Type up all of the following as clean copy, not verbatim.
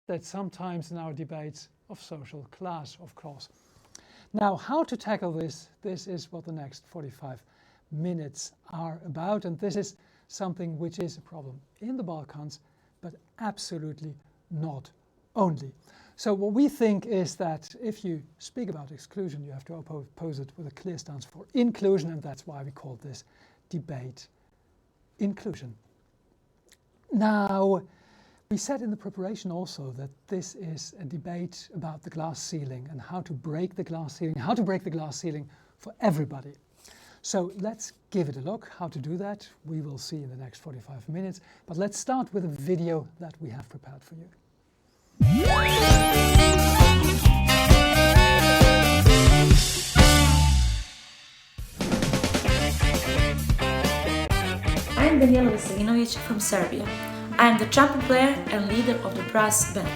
that sometimes in our debates of social class, of course. Now, how to tackle this? This is what the next 45 minutes are about, and this is something which is a problem in the Balkans, but absolutely not only. So what we think is that if you speak about exclusion, you have to oppose it with a clear stance for inclusion, and that's why we call this debate inclusion. Now, we said in the preparation also that this is a debate about the glass ceiling and how to break the glass ceiling, for everybody. So let's give it a look, how to do that. We will see in the next 45 minutes, but let's start with a video that we have prepared for you. I'm Daniela Veselinovic from Serbia. I am the trumpet player and leader of the brass band.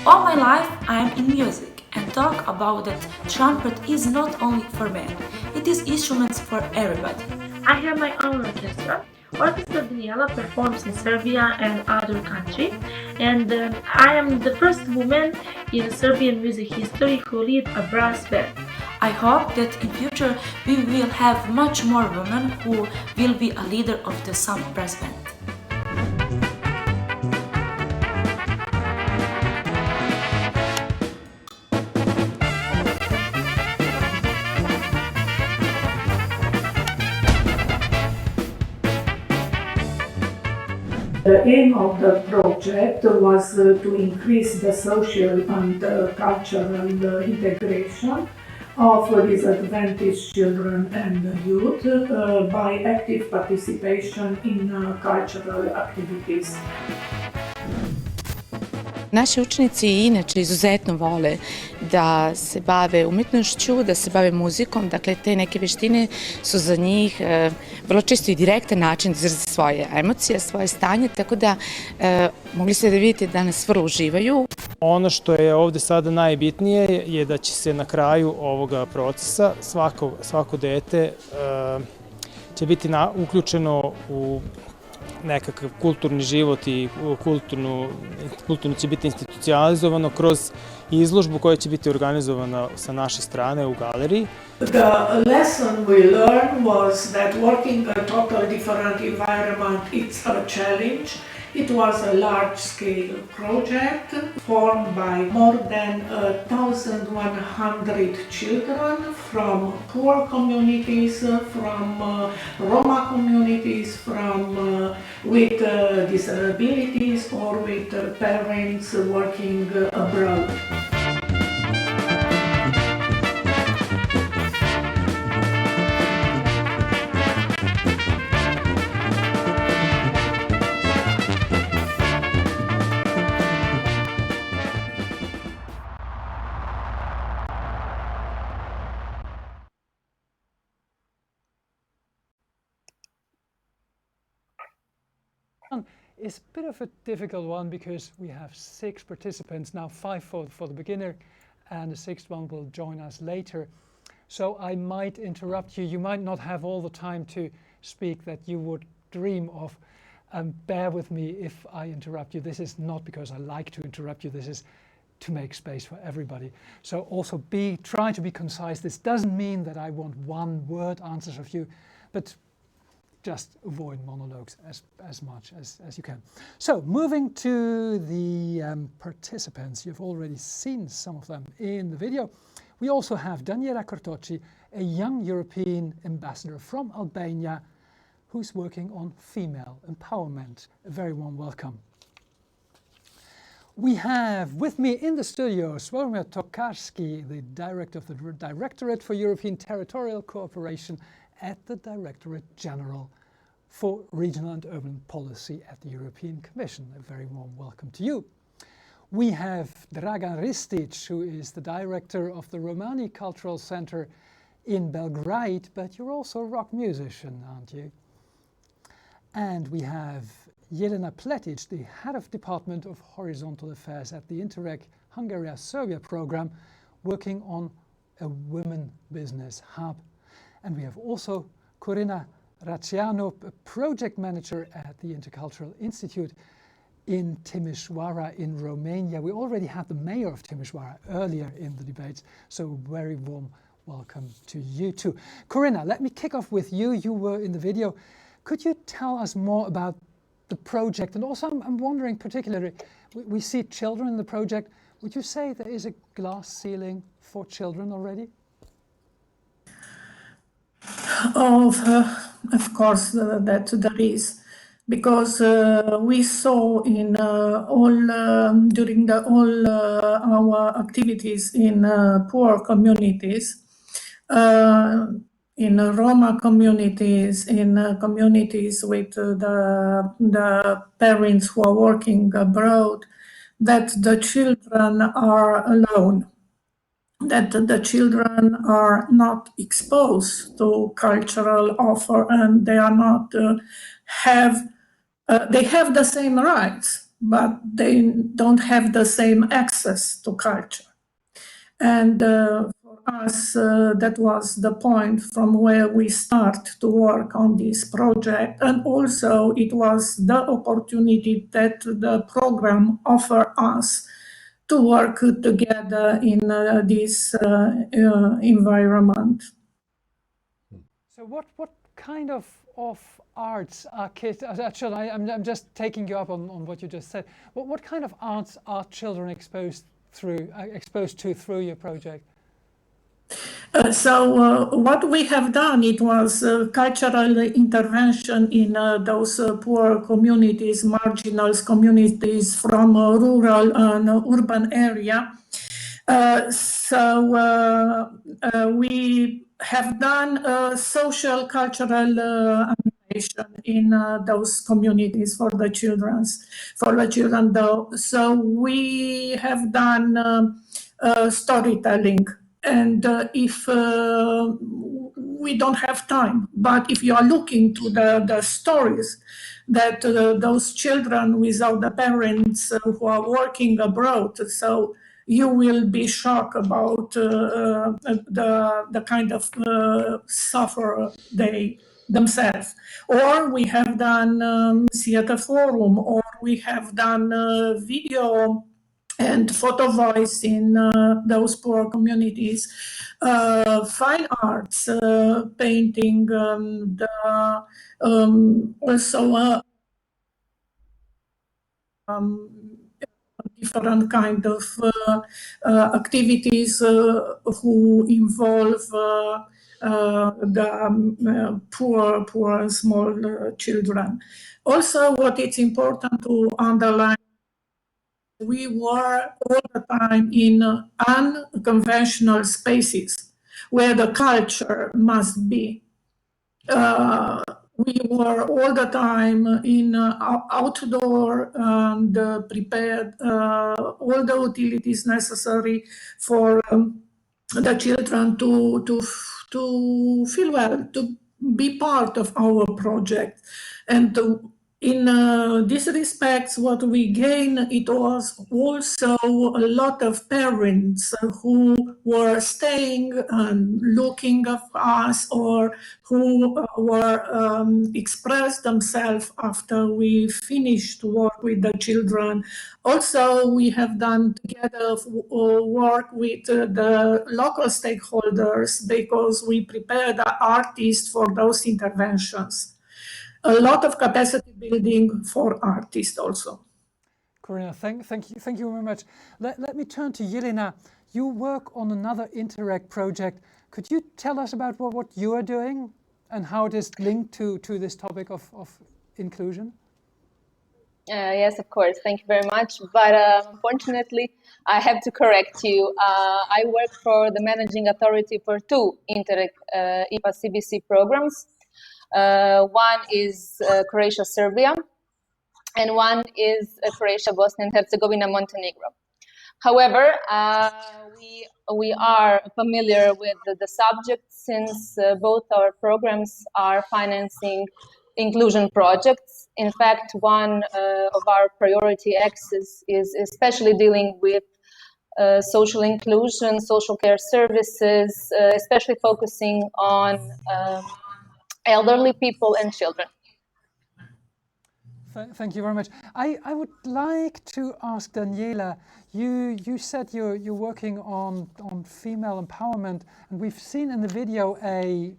All my life I am in music and talk about that trumpet is not only for men, it is instruments for everybody. I have my own orchestra. Orchestra Daniela performs in Serbia and other countries, and I am the first woman in Serbian music history who lead a brass band. I hope that in future we will have much more women who will be a leader of the some brass band. The aim of the project was to increase the social and cultural integration of disadvantaged children and youth by active participation in cultural activities. Naši učenici inače izuzetno vole da se bave umjetnošću, da se bave muzikom, dakle te neke vještine su za njih vrlo često i direktan način da izraze svoje emocije, svoje stanje, tako da mogli ste da vidite da nas vrlo uživaju. Ono što je ovdje sada najbitnije je da će se na kraju ovoga procesa svako dete će biti uključeno u nekakav kulturni život i kulturno će biti institucionalizovano kroz izložbu koja će biti organizovana sa naše strane u galeriji. The lesson we learned was that working in a totally different environment, it's a challenge. It was a large-scale project formed by more than 1,100 children from poor communities, from Roma communities, from with disabilities or with parents working abroad. It's a bit of a difficult one because we have 6 participants, now 5 for the beginner, and the 6th one will join us later. So I might interrupt you. You might not have all the time to speak that you would dream of. Bear with me if I interrupt you. This is not because I like to interrupt you. This is to make space for everybody. So also try to be concise. This doesn't mean that I want one-word answers of you, but just avoid monologues as much as you can. So moving to the participants, you've already seen some of them in the video. We also have Daniela Cortocci, a young European ambassador from Albania who's working on female empowerment. A very warm welcome. We have with me in the studio Sławomir Tokarski, the director of the Directorate for European Territorial Cooperation at the Directorate General for Regional and Urban Policy at the European Commission. A very warm welcome to you. We have Dragan Ristic, who is the director of the Romani Cultural Center in Belgrade, but you're also a rock musician, aren't you? And we have Jelena Pletic, the head of Department of Horizontal Affairs at the Interreg Hungary-Serbia program, working on a women business hub. And we have also Corina Raciano, a project manager at the Intercultural Institute in Timișoara in Romania. We already had the mayor of Timișoara earlier in the debates, so very warm welcome to you too. Corinna, let me kick off with you. You were in the video. Could you tell us more about the project? And also I'm wondering particularly, we see children in the project. Would you say there is a glass ceiling for children already? Of course, that there is, because we saw in during all our activities in poor communities, in Roma communities, in communities with the parents who are working abroad, that the children are alone, that the children are not exposed to cultural offer, and they are not they have the same rights, but they don't have the same access to culture. And for us, that was the point from where we start to work on this project. And also it was the opportunity that the program offered us to work together in this environment. So what kind of arts are kids, actually I'm just taking you up on what you just said. What kind of arts are children exposed to through your project? So what we have done, it was cultural intervention in those poor communities, marginal communities from rural and urban area. We have done social cultural animation in those communities for the children. Though, so we have done storytelling. And if we don't have time, but if you are looking to the stories that those children without the parents who are working abroad, so you will be shocked about the kind of suffer they themselves. Or we have done theater forum, or we have done video and photo voice in those poor communities, fine arts, painting, also different kind of activities who involve the poor and small children. Also, what it's important to underline, we were all the time in unconventional spaces where the culture must be. We were all the time in outdoor and prepared all the utilities necessary for the children to feel well, to be part of our project. And in this respect, what we gained, it was also a lot of parents who were staying and looking at us, or who were expressed themselves after we finished work with the children. Also, we have done together work with the local stakeholders, because we prepared the artists for those interventions. A lot of capacity building for artists also. Corinna, thank you very much. Let me turn to Jelena. You work on another Interact project. Could you tell us about what you are doing and how it is linked to this topic of inclusion? Yes, of course. Thank you very much. But unfortunately, I have to correct you. I work for the managing authority for two Interact IPA CBC programs. One is Croatia-Serbia, and one is Croatia, Bosnia and Herzegovina, Montenegro. However, we are familiar with the subject, since both our programs are financing inclusion projects. In fact, one of our priority axes is especially dealing with social inclusion, social care services, especially focusing on elderly people and children. Thank you very much. I would like to ask Daniela, you said you're working on female empowerment, and we've seen in the video a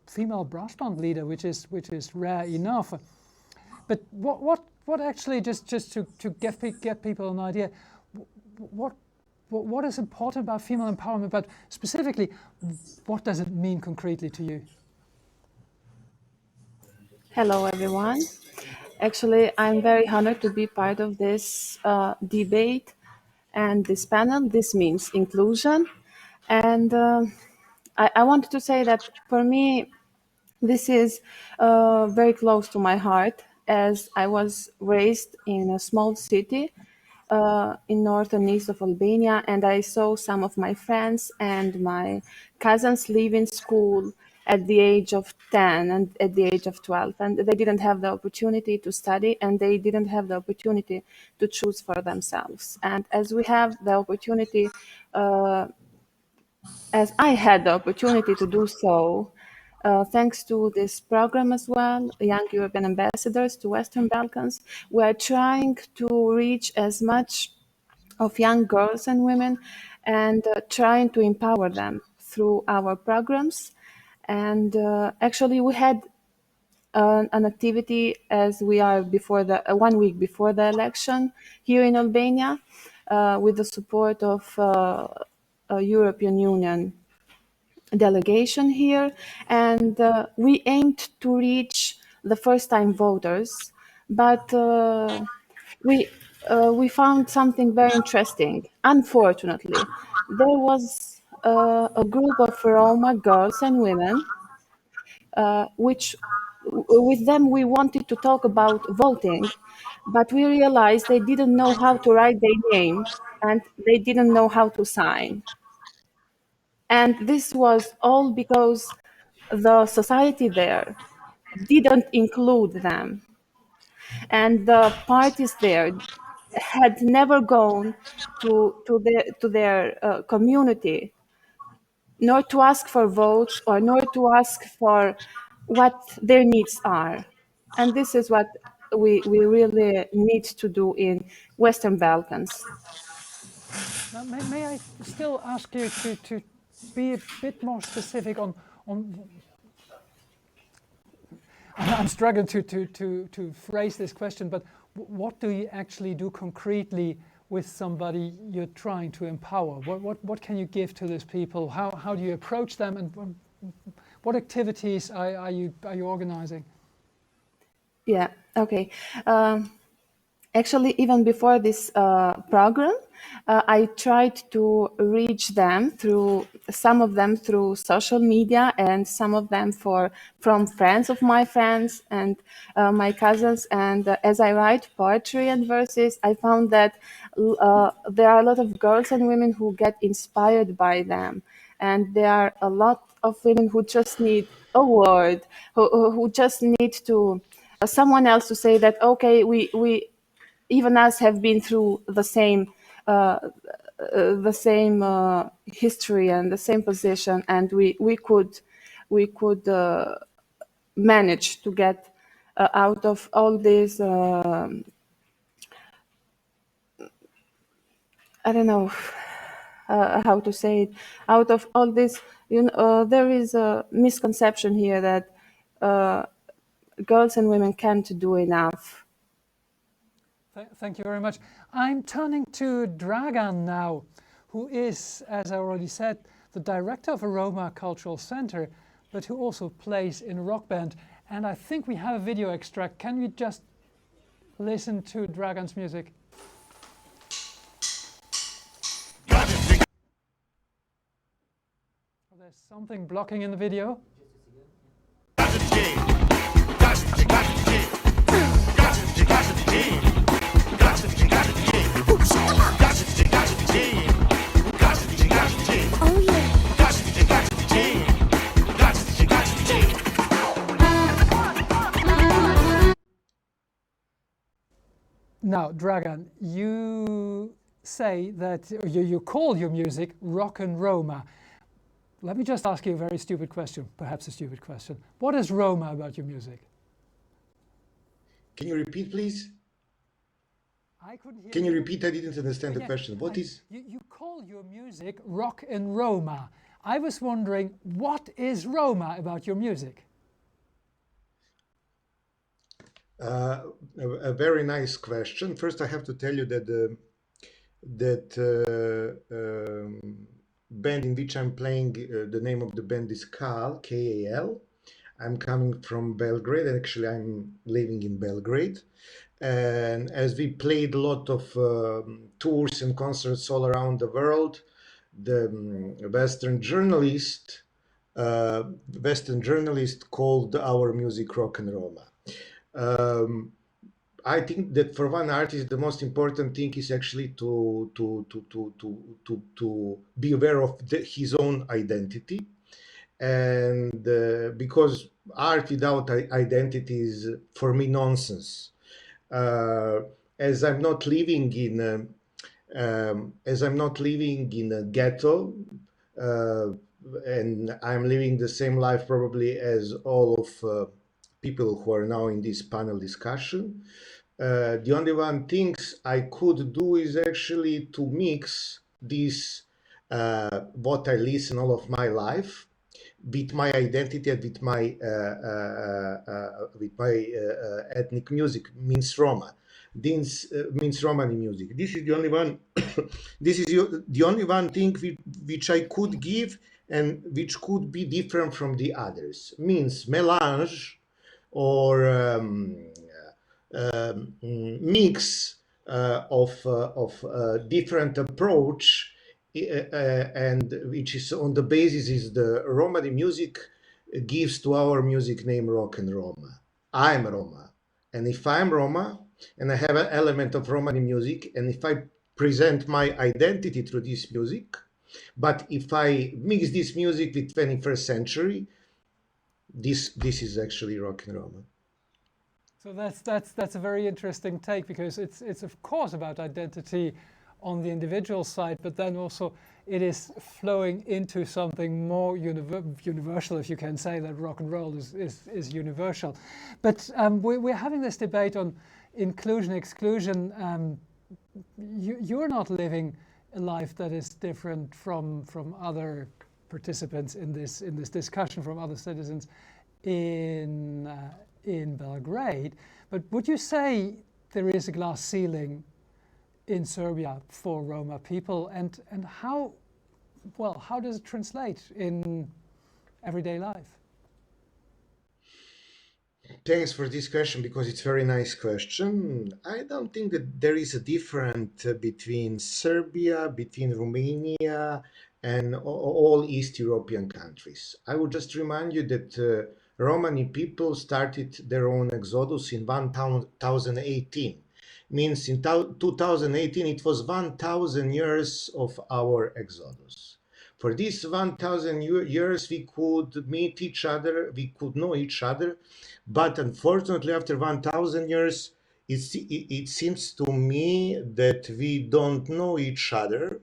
female brass band leader, which is rare enough. But what actually, just to get people an idea, what is important about female empowerment, but specifically, what does it mean concretely to you? Hello, everyone. Actually, I'm very honored to be part of this debate and this panel. This means inclusion. And I wanted to say that for me, this is very close to my heart, as I was raised in a small city in north and east of Albania, and I saw some of my friends and my cousins leave in school at the age of 10 and at the age of 12, and they didn't have the opportunity to study, and they didn't have the opportunity to choose for themselves. And as we have the opportunity, as I had the opportunity to do so, thanks to this program as well, Young European Ambassadors to Western Balkans, we are trying to reach as much of young girls and women and trying to empower them through our programs. And actually, we had an activity as we are before the 1 week before the election here in Albania with the support of a European Union delegation here, and we aimed to reach the first-time voters, but we found something very interesting. Unfortunately, there was a group of Roma girls and women, which with them we wanted to talk about voting, but we realized they didn't know how to write their name and they didn't know how to sign. And this was all because the society there didn't include them. And the parties there had never gone to their community, nor to ask for votes or nor to ask for what their needs are. And this is what we really need to do in Western Balkans. Now, may I still ask you to be a bit more specific on I'm struggling to phrase this question, but what do you actually do concretely with somebody you're trying to empower? What can you give to these people? How do you approach them, and what activities are you organizing? Yeah, okay. Actually, even before this program, I tried to reach them through some of them through social media, and some of them from friends of my friends and my cousins. And as I write poetry and verses, I found that there are a lot of girls and women who get inspired by them, and there are a lot of women who just need a word, who just need to someone else to say that okay, we even us have been through the same history and the same position, and we could manage to get out of all this. I don't know how to say it. Out of all this, there is a misconception here that girls and women can't do enough. Thank you very much. I'm turning to Dragan now, who is, as I already said, the director of a Roma cultural center, but who also plays in a rock band. And I think we have a video extract. Can we just listen to Dragan's music? Oh, there's something blocking in the video. Now, Dragan, you say that you call your music rock and Roma. Let me just ask you a very stupid question, perhaps a stupid question. What is Roma about your music? Can you repeat, please? I couldn't hear Can you you. repeat? I didn't understand the Yes, question. What is? you call your music rock and Roma. I was wondering, what is Roma about your music? A very nice question. First, I have to tell you that band in which I'm playing, the name of the band is KAL, K-A-L. I'm coming from Belgrade, and actually I'm living in Belgrade. And as we played a lot of tours and concerts all around the world, the Western journalist called our music rock and Roma. I think that for one artist, the most important thing is actually to be aware of his own identity, and because art without identity is for me nonsense. Uh, as I'm not living in a ghetto, uh, and I'm living the same life probably as all of people who are now in this panel discussion. The only one things I could do is actually to mix this what I listen all of my life with my identity and with my ethnic music, means Roma. This means Romani music. This is the only one. This is the only one thing which I could give and which could be different from the others. Means melange or mix of different approach, and which is on the basis is the Romani music gives to our music name rock and Roma. I'm Roma, and if I'm Roma and I have an element of Romani music, and if I present my identity through this music, but if I mix this music with 21st century, this is actually rock and Roma. So that's a very interesting take, because it's of course about identity on the individual side, but then also it is flowing into something more universal, if you can say that rock and roll is universal. But we're having this debate on inclusion, exclusion. You're not living a life that is different from other participants in this discussion, from other citizens in Belgrade. But would you say there is a glass ceiling in Serbia for Roma people, and how does it translate in everyday life? Thanks for this question, because it's a very nice question. I don't think that there is a difference between Serbia, between Romania, and all East European countries. I would just remind you that Romani people started their own exodus in 1018. Means in 2018 it was 1,000 years of our exodus. For these 1,000 years we could meet each other, we could know each other, but unfortunately after 1,000 years it seems to me that we don't know each other.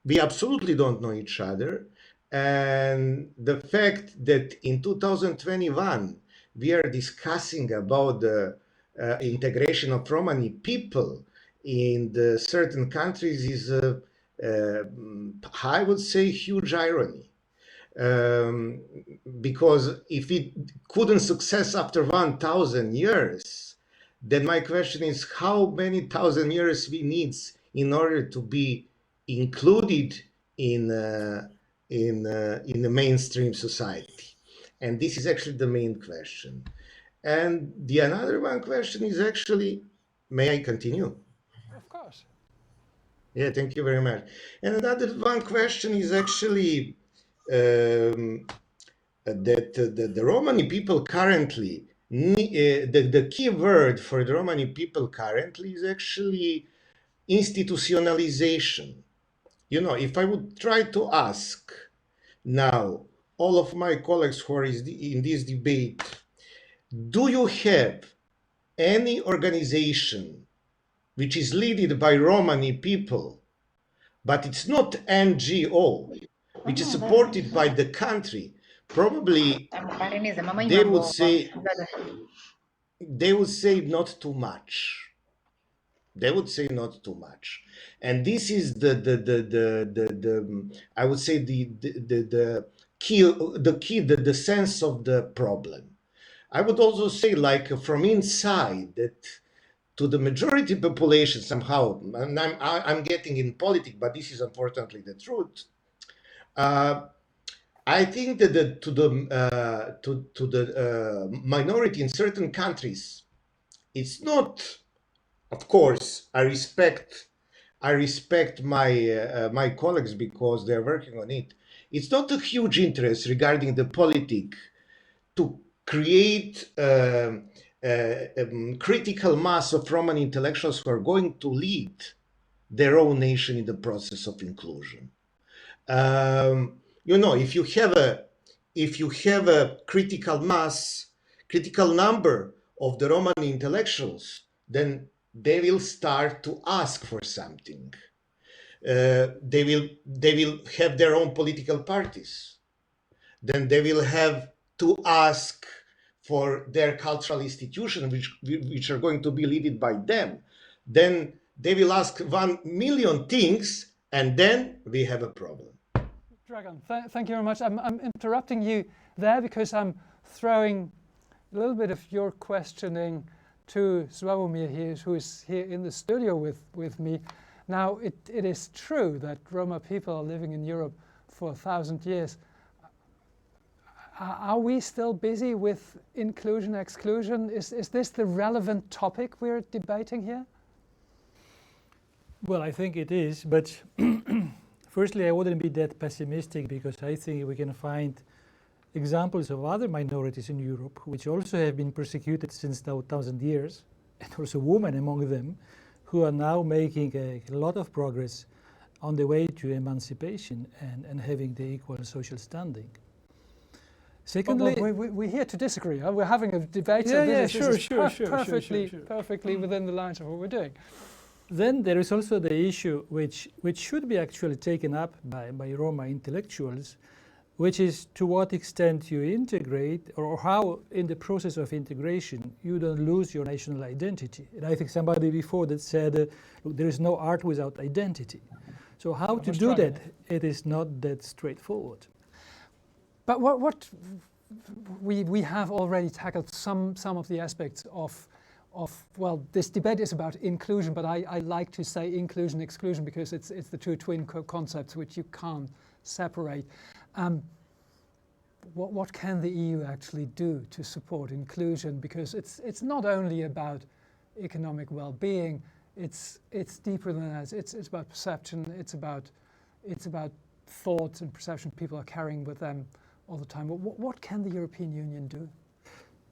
We absolutely don't know each other. And the fact that in 2021 we are discussing about the integration of Romani people in the certain countries is, I would say, huge irony. Because if it couldn't success after 1,000 years, then my question is how many thousand years we need in order to be included in the mainstream society. And this is actually the main question. And the another one question is actually, may I continue? Of course. Yeah, thank you very much. And another one question is actually that the Romani people currently, the key word for the Romani people currently is actually institutionalization. You know, if I would try to ask now all of my colleagues who are in this debate, do you have any organization which is led by Romani people, but it's not NGO, which is supported by the country? Probably they would say they would say not too much. They would say not too much, and this is the I would say the key, the sense of the problem. I would also say, like, from inside, that to the majority population somehow, and I'm getting in politics, but this is unfortunately the truth. I think that to the minority in certain countries, it's not. Of course, I respect my colleagues because they're working on it. It's not a huge interest regarding the politic to create critical mass of Roman intellectuals who are going to lead their own nation in the process of inclusion. If you have a critical mass, critical number of the Roman intellectuals, then they will start to ask for something. They will have their own political parties. Then they will have to ask for their cultural institutions, which are going to be led by them. Then they will ask 1 million things, and then we have a problem. Dragan, thank you very much. I'm interrupting you there because I'm throwing a little bit of your questioning to Sławomir here, who is here in the studio with me. Now, it is true that Roma people are living in Europe for 1,000 years. Are we still busy with inclusion, exclusion? Is this the relevant topic we're debating here? Well, I think it is, but firstly, I wouldn't be that pessimistic because I think we can find examples of other minorities in Europe which also have been persecuted since now 1,000 years, and also women among them, who are now making a lot of progress on the way to emancipation and having the equal social standing. Secondly, we're here to disagree. Huh? We're having a debate. Perfectly within the lines of what we're doing. Then there is also the issue which should be actually taken up by Roma intellectuals, which is to what extent you integrate, or how in the process of integration you don't lose your national identity. And I think somebody before that said, look, there is no art without identity. So how to do that, it is not that straightforward. But what we have already tackled some of the aspects of well, this debate is about inclusion, but I like to say inclusion, exclusion, because it's the two twin concepts which you can't separate. What can the EU actually do to support inclusion? Because it's not only about economic well-being, it's deeper than that. It's about perception. It's about thoughts and perception people are carrying with them all the time. What can the European Union do?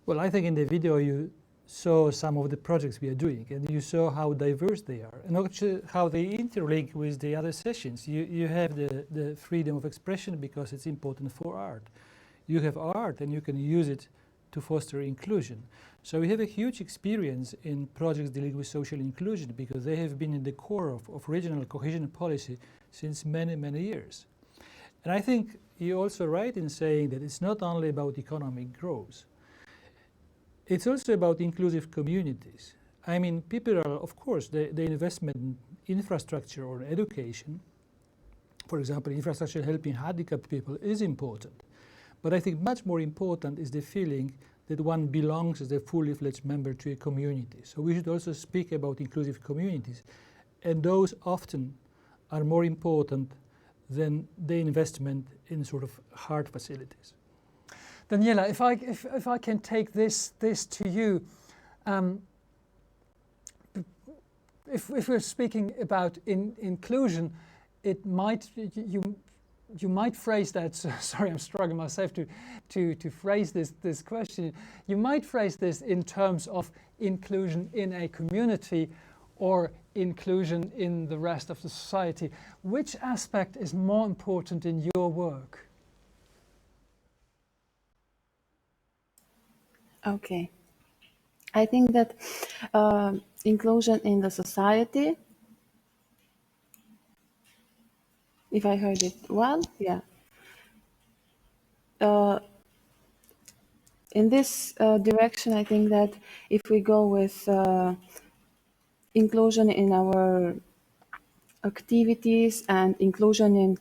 Well, I think in the video you saw some of the projects we are doing, and you saw how diverse they are, and actually how they interlink with the other sessions. You have the freedom of expression because it's important for art. You have art and you can use it to foster inclusion. So we have a huge experience in projects dealing with social inclusion because they have been in the core of regional cohesion policy since many, many years. And I think you're also right in saying that it's not only about economic growth. It's also about inclusive communities. I mean, people are, of course, the investment in infrastructure or education, for example, infrastructure helping handicapped people is important. But I think much more important is the feeling that one belongs as a fully fledged member to a community. So we should also speak about inclusive communities. And those often are more important than the investment in sort of hard facilities. Daniela, if I can take this to you, if we're speaking about inclusion, it might you might phrase that. Sorry, I'm struggling myself to phrase this question. You might phrase this in terms of inclusion in a community or inclusion in the rest of the society. Which aspect is more important in your work? Okay. I think that inclusion in the society, if I heard it well, yeah. in this direction, I think that if we go with inclusion in our activities and inclusion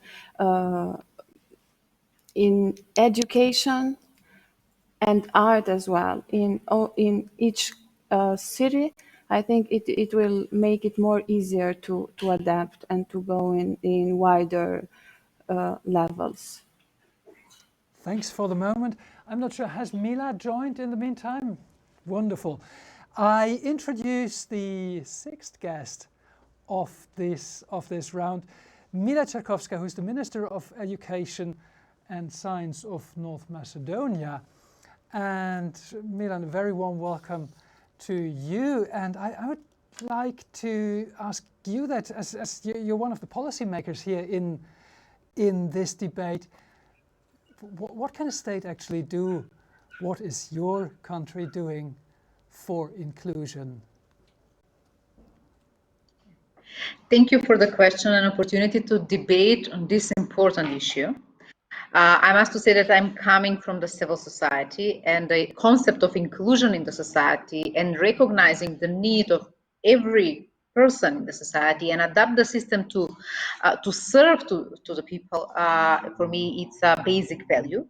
in education and art as well in each city, I think it will make it more easier to adapt and to go in wider levels. Thanks for the moment. I'm not sure, has Mila joined in the meantime? Wonderful. I introduce the sixth guest of this round, Mila Tchaikovska, who's the Minister of Education and Science of North Macedonia. And Milan, a very warm welcome to you. And I would like to ask you that, as you're one of the policymakers here in this debate, what can a state actually do? What is your country doing for inclusion? Thank you for the question and opportunity to debate on this important issue. I must say that I'm coming from the civil society, and the concept of inclusion in the society and recognizing the need of every person in the society and adapt the system to serve to the people, for me it's a basic value.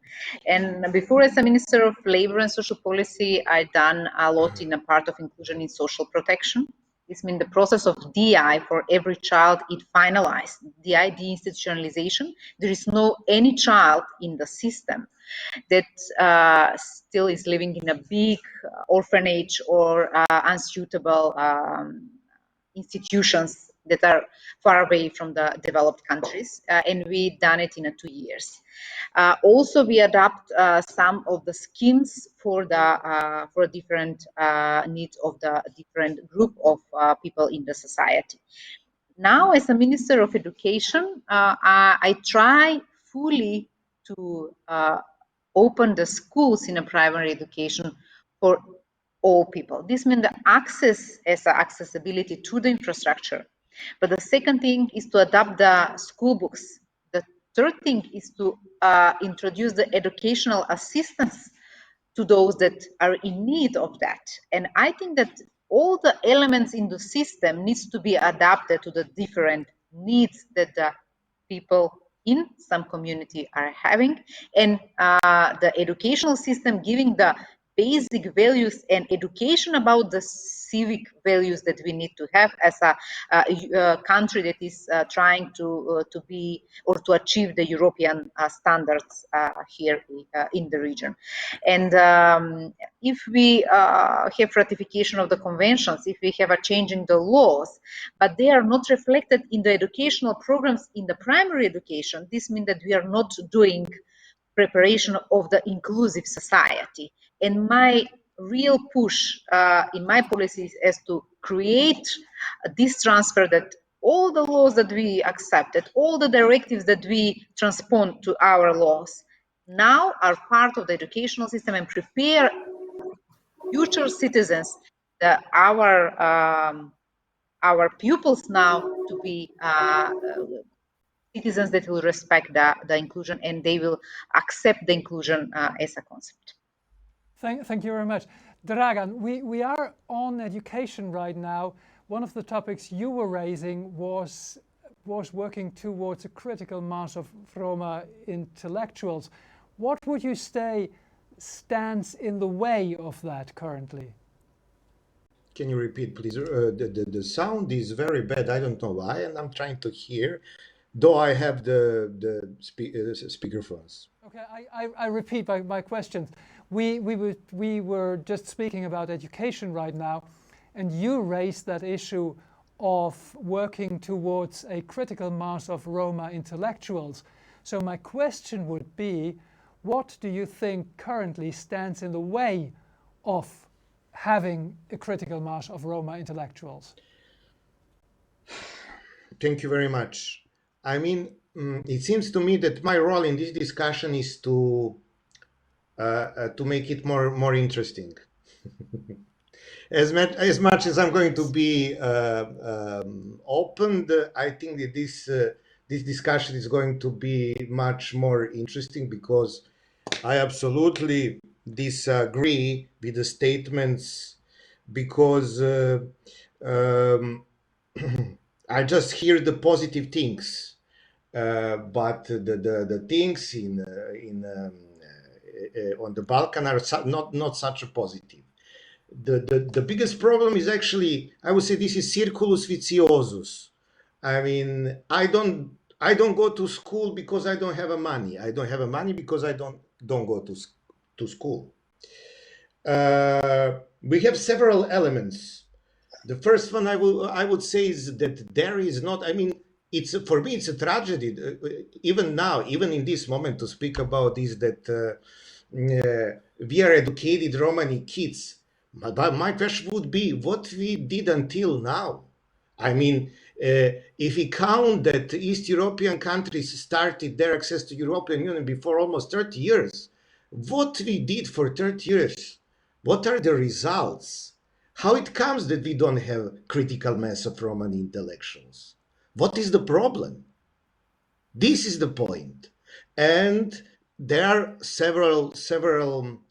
And before, as a Minister of Labor and Social Policy, I've done a lot in a part of inclusion in social protection. This means the process of DI for every child is finalized. DI, deinstitutionalization. There is no any child in the system that still is living in a big orphanage or unsuitable institutions that are far away from the developed countries, and we done it in 2 years. Also, we adapt some of the schemes for the for different needs of the different group of people in the society. Now, as a Minister of Education, I try fully to open the schools in a primary education for all people. This means the access as accessibility to the infrastructure. But the second thing is to adapt the school books. The third thing is to introduce the educational assistance to those that are in need of that. And I think that all the elements in the system needs to be adapted to the different needs that the people in some community are having, and the educational system giving the basic values and education about the civic values that we need to have as a country that is trying to be or to achieve the European standards here in the region. And if we have ratification of the conventions, if we have a change in the laws, but they are not reflected in the educational programs in the primary education, this means that we are not doing preparation of the inclusive society. And my real push in my policies is to create this transfer, that all the laws that we accepted, all the directives that we transpond to our laws now are part of the educational system and prepare future citizens, our pupils now, to be citizens that will respect the inclusion, and they will accept the inclusion as a concept. Thank you very much. Dragan, we are on education right now. One of the topics you were raising was working towards a critical mass of Roma intellectuals. What would you say stands in the way of that currently? Can you repeat, please? The sound is very bad. I don't know why, and I'm trying to hear, though I have the speakerphones. Okay, I repeat my questions. We were just speaking about education right now, and you raised that issue of working towards a critical mass of Roma intellectuals. So my question would be, what do you think currently stands in the way of having a critical mass of Roma intellectuals? Thank you very much. I mean, it seems to me that my role in this discussion is to make it more interesting. As much as I'm going to be opened, I think that this discussion is going to be much more interesting, because I absolutely disagree with the statements because um, I just hear the positive things, but the things on the Balkan are not such a positive. The biggest problem is actually, I would say, this is circulus viciosus. I mean, I don't go to school because I don't have a money. I don't have a money because I don't go to school. We have several elements. The first one I would say is that there is not. I mean, it's for me it's a tragedy. Even now, even in this moment, to speak about this that we are educated Romani kids. But my question would be, what we did until now? I mean, if we count that East European countries started their access to European Union before almost 30 years, what we did for 30 years, what are the results? How it comes that we don't have critical mass of Roman intellectuals? What is the problem? This is the point. And there are several,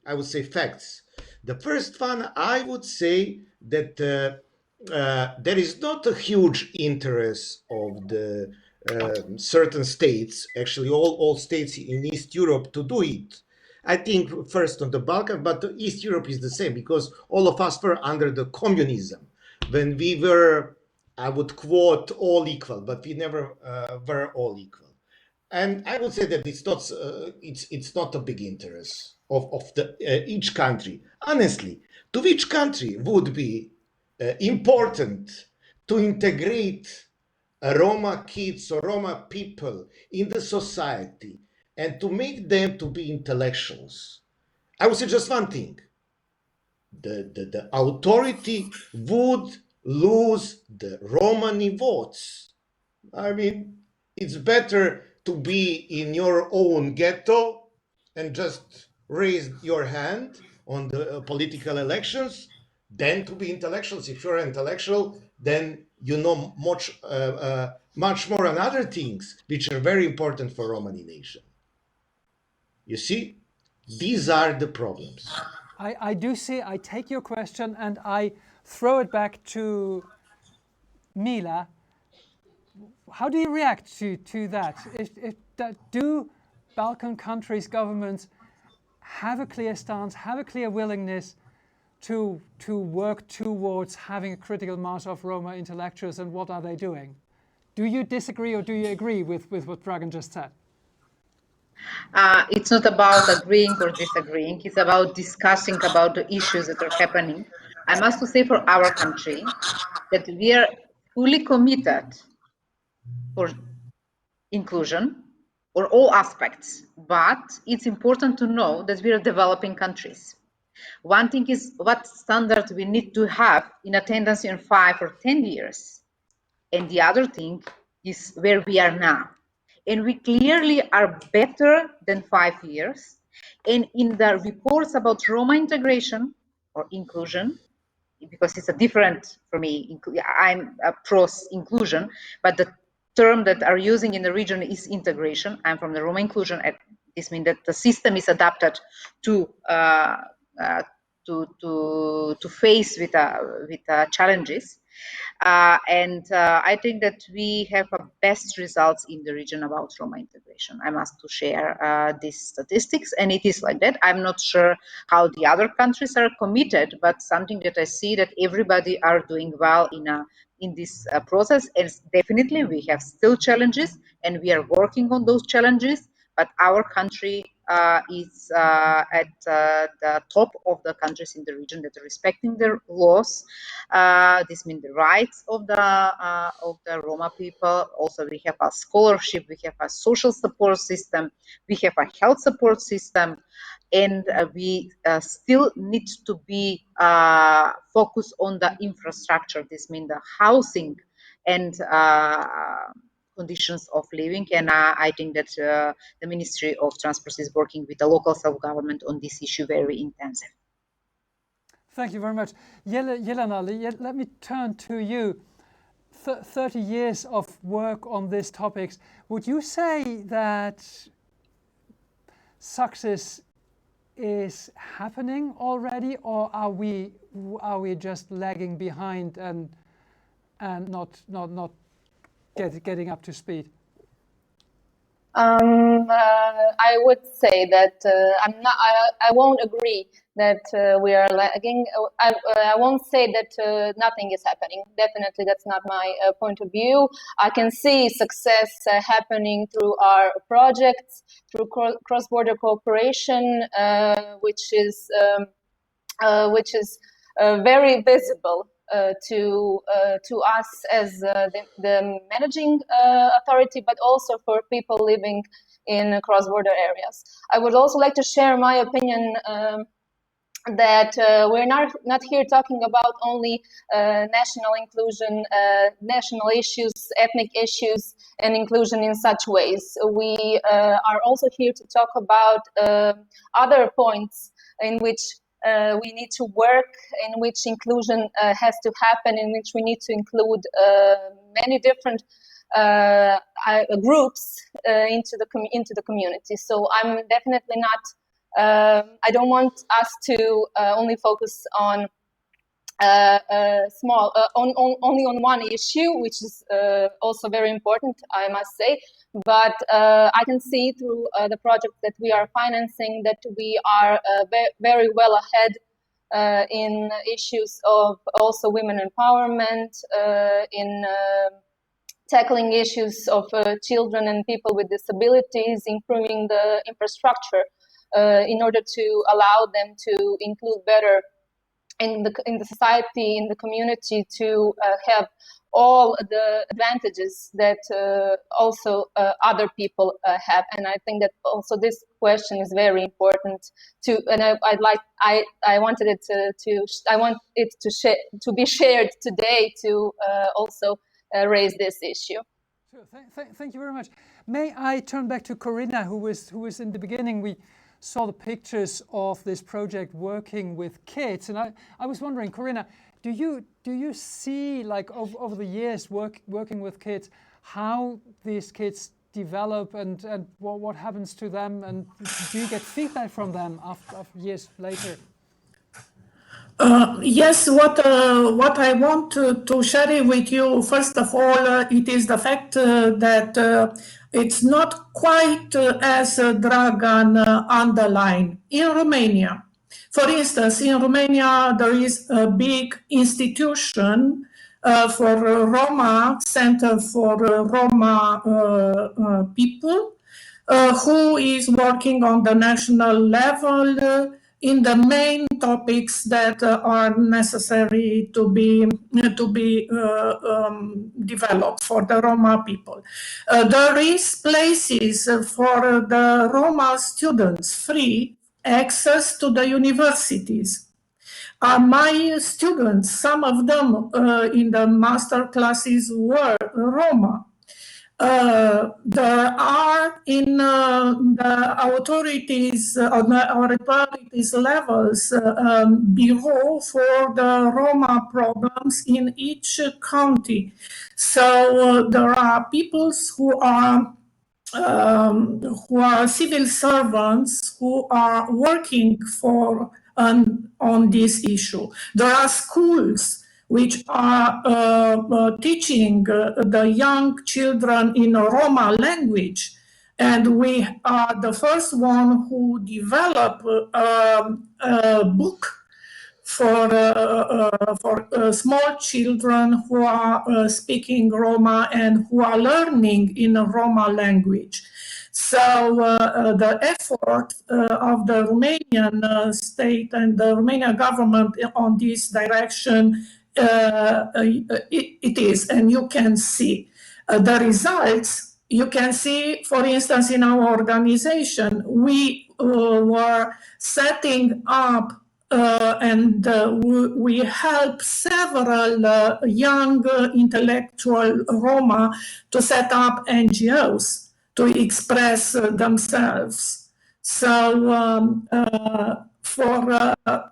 I would say, facts. The first one, I would say that there is not a huge interest of the certain states, actually all states in East Europe, to do it. I think first on the Balkan, but East Europe is the same because all of us were under the communism when we were, I would quote, all equal, but we never were all equal. And I would say that it's not a big interest of the each country. Honestly, to which country would be important to integrate Roma kids or Roma people in the society and to make them to be intellectuals? I would say just one thing: the authority would lose the Romani votes. I mean, it's better to be in your own ghetto and just raise your hand on the political elections than to be intellectuals. If you're an intellectual, then you know much more on other things which are very important for Romani nation. You see, these are the problems. I do see, I take your question and I throw it back to Mila. How do you react to that? Do Balkan countries' governments have a clear stance, have a clear willingness to work towards having a critical mass of Roma intellectuals, and what are they doing? Do you disagree or do you agree with what Dragan just said? It's not about agreeing or disagreeing. It's about discussing about the issues that are happening. I must say for our country that we are fully committed for inclusion or all aspects, but it's important to know that we are developing countries. One thing is what standard we need to have in attendance in 5 or 10 years. And the other thing is where we are now. And we clearly are better than 5 years. And in the reports about Roma integration or inclusion, because it's a different for me, I'm a pro inclusion, but the term that are using in the region is integration. I'm from the Roma inclusion. This means that the system is adapted to face with challenges. I think that we have best results in the region about Roma integration. I must to share these statistics, and it is like that. I'm not sure how the other countries are committed, but something that I see that everybody are doing well in this process. And definitely we have still challenges, and we are working on those challenges. But our country is at the top of the countries in the region that are respecting their laws. This means the rights of the Roma people. Also, we have a scholarship, we have a social support system, we have a health support system, and we still need to be focused on the infrastructure. This means the housing and conditions of living. And I think that the Ministry of Transport is working with the local self-government on this issue very intensive. Thank you very much. Yelena, let me turn to you. 30 years of work on these topics. Would you say that success is happening already, or are we just lagging behind and not getting up to speed? I would say that I'm not. I won't agree that we are lagging. I won't say that nothing is happening. Definitely, that's not my point of view. I can see success happening through our projects, through cross-border cooperation, which is very visible to us as the managing authority, but also for people living in cross-border areas. I would also like to share my opinion that we're not here talking about only national inclusion, national issues, ethnic issues, and inclusion in such ways. We are also here to talk about other points in which we need to work, in which inclusion has to happen, in which we need to include many different groups into the community. So I'm definitely not. I don't want us to only focus on only on one issue, which is also very important, I must say. But I can see through the project that we are financing that we are very well ahead in issues of also women empowerment, in tackling issues of children and people with disabilities, improving the infrastructure in order to allow them to include better in the society, in the community, to have all the advantages that also other people have. And I think that also this question is very important to. And I wanted it to be shared today to also raise this issue. Sure. Thank you very much. May I turn back to Corinna, who was in the beginning. We saw the pictures of this project working with kids, and I was wondering, Corinna, do you see, like, over the years working with kids, how these kids develop and what happens to them, and do you get feedback from them after years later? Yes, what I want to share with you, first of all, it is the fact that it's not quite as Dragan underlined. In Romania, for instance, in Romania, there is a big institution for Roma, Center for Roma people, who is working on the national level in the main topics that are necessary to be developed for the Roma people. There is places for the Roma students, free access to the universities. My students, some of them in the master classes were Roma. There are in the authorities on the authorities levels bureau for the Roma problems in each county. So there are peoples who are civil servants who are working for on this issue. There are schools which are teaching the young children in a Roma language. And we are the first one who developed a book for small children who are speaking Roma and who are learning in a Roma language. So the effort of the Romanian state and the Romanian government on this direction, it is, and you can see the results. You can see, for instance, in our organization, we were setting up and we help several young intellectual Roma to set up NGOs to express themselves. So for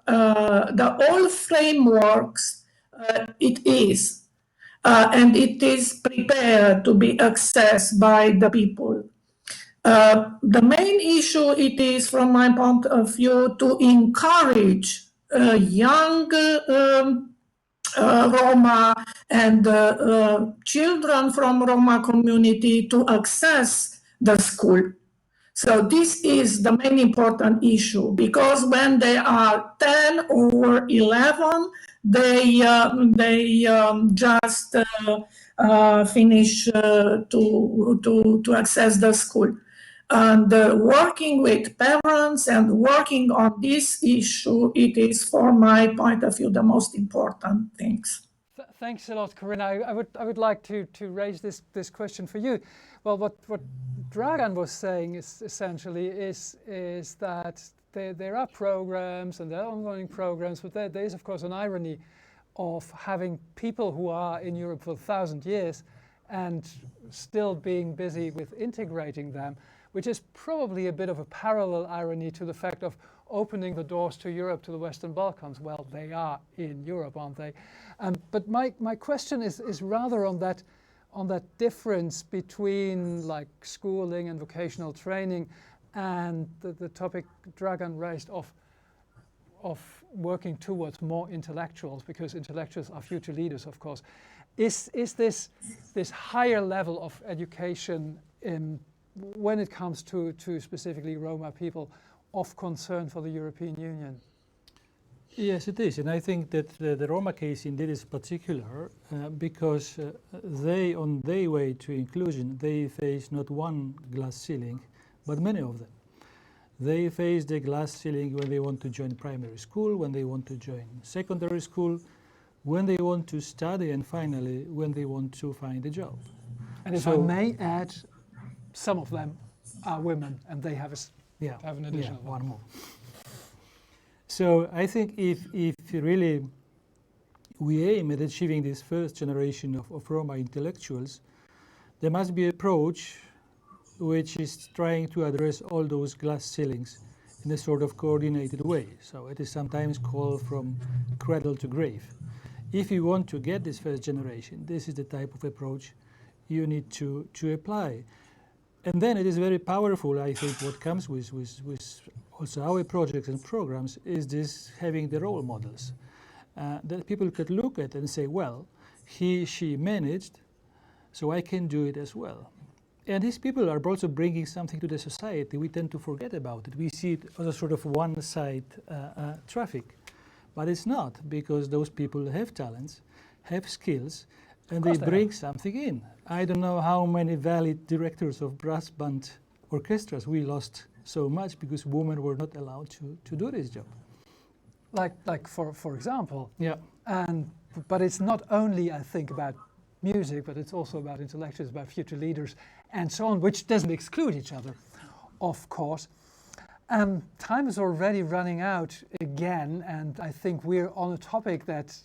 the all frameworks, it is, and it is prepared to be accessed by the people. The main issue it is, from my point of view, to encourage young Roma and children from Roma community to access the school. So this is the main important issue, because when they are 10 or 11, they just finish to access the school. And working with parents and working on this issue, it is, from my point of view, the most important things. Thanks a lot, Corinna. I would like to raise this question for you. Well, what Dragan was saying is essentially is that there are programs and there are ongoing programs, but there is of course an irony of having people who are in Europe for 1,000 years and still being busy with integrating them, which is probably a bit of a parallel irony to the fact of opening the doors to Europe, to the Western Balkans. Well, they are in Europe, aren't they? But my question is rather on that difference between like schooling and vocational training and the topic Dragan raised of working towards more intellectuals, because intellectuals are future leaders, of course. Is this higher level of education when it comes to specifically Roma people of concern for the European Union? Yes, it is, and I think that the Roma case indeed is particular because they, on their way to inclusion, they face not one glass ceiling, but many of them. They face the glass ceiling when they want to join primary school, when they want to join secondary school, when they want to study, and finally, when they want to find a job. And if I may add, some of them are women, and they have an additional one more. So I think if really we aim at achieving this first generation of Roma intellectuals, there must be an approach which is trying to address all those glass ceilings in a sort of coordinated way. So it is sometimes called from cradle to grave. If you want to get this first generation, this is the type of approach you need to apply. And then it is very powerful, I think, what comes with also our projects and programs is this having the role models that people could look at and say, well, she managed, so I can do it as well. And these people are also bringing something to the society. We tend to forget about it. We see it as a sort of one-side traffic. But it's not, because those people have talents, have skills, and they bring something in. I don't know how many valid directors of brass band orchestras we lost so much because women were not allowed to do this job. Like for example. Yeah. But it's not only, I think, about music, but it's also about intellectuals, about future leaders, and so on, which doesn't exclude each other, of course. Time is already running out again, and I think we're on a topic that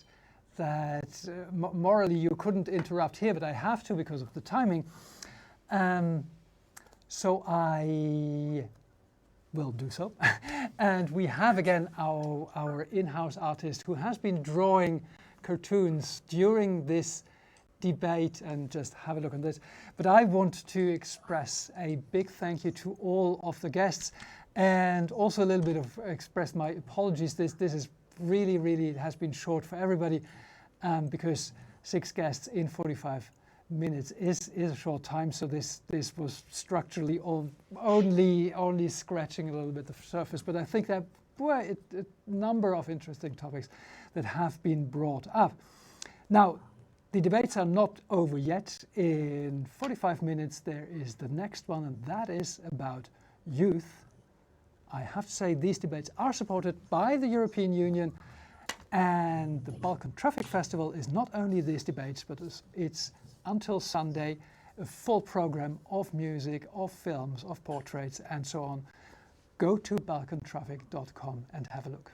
morally you couldn't interrupt here, but I have to because of the timing. So I will do so. And we have again our in-house artist who has been drawing cartoons during this debate, and just have a look at this. But I want to express a big thank you to all of the guests, and also a little bit of express my apologies. This is really has been short for everybody, because 6 guests in 45 minutes is a short time. So this was structurally only scratching a little bit the surface. But I think there were a number of interesting topics that have been brought up. Now, the debates are not over yet. In 45 minutes, there is the next one, and that is about youth. I have to say these debates are supported by the European Union, and the Balkan Trafik Festival is not only these debates, but it's until Sunday a full program of music, of films, of portraits, and so on. Go to balkantrafik.com and have a look.